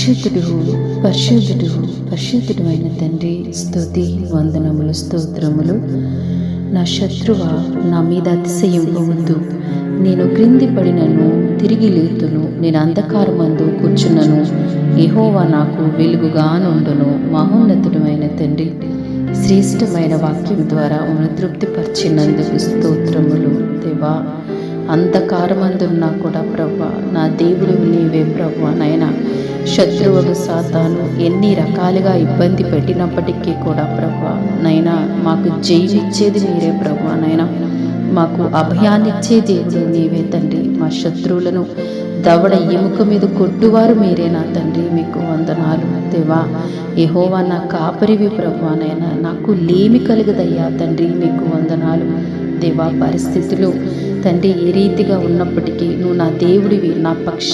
పరిశుద్ధుడు పరిశుద్ధుడు పరిశుద్ధుడు అయిన తండ్రి, స్తుతి వందనములు స్తోత్రములు. నా శత్రువా నా మీద అతిశయింపవద్దు. నేను క్రింది పడినను తిరిగి లేతును, నేను అంధకారమందు కూర్చున్నను, యెహోవా నాకు వెలుగుగా నుండును. మహోన్నతుడు అయిన తండ్రి, శ్రేష్టమైన వాక్యం ద్వారా మమ్మల్ని తృప్తిపరిచినందుకు స్తోత్రములు. దేవా, అంధకారమందున్నా కూడా ప్రభా, నా దేవుడు నీవే ప్రభా. నాయన, శత్రువుడు సాతాను ఎన్ని రకాలుగా ఇబ్బంది పెట్టినప్పటికీ కూడా ప్రభా, నైనా మాకు జయమిచ్చేది మీరే ప్రభా. నైనా, మాకు అభయాన్నిచ్చే దేవుడు నీవే తండ్రి. మా శత్రువులను దవడ ఎముక మీద కొట్టువారు మీరే నా తండ్రి. మీకు వందనాలు దేవా. యెహోవా నా కాపరివి ప్రభా. నైనా, నాకు లేమి కలుగదయ్యా తండ్రి. మీకు వందనాలు దేవా. పరిస్థితులు తండ్రి ఏ రీతిగా ఉన్నప్పటికీ నువ్వు నా దేవుడివి, నా పక్ష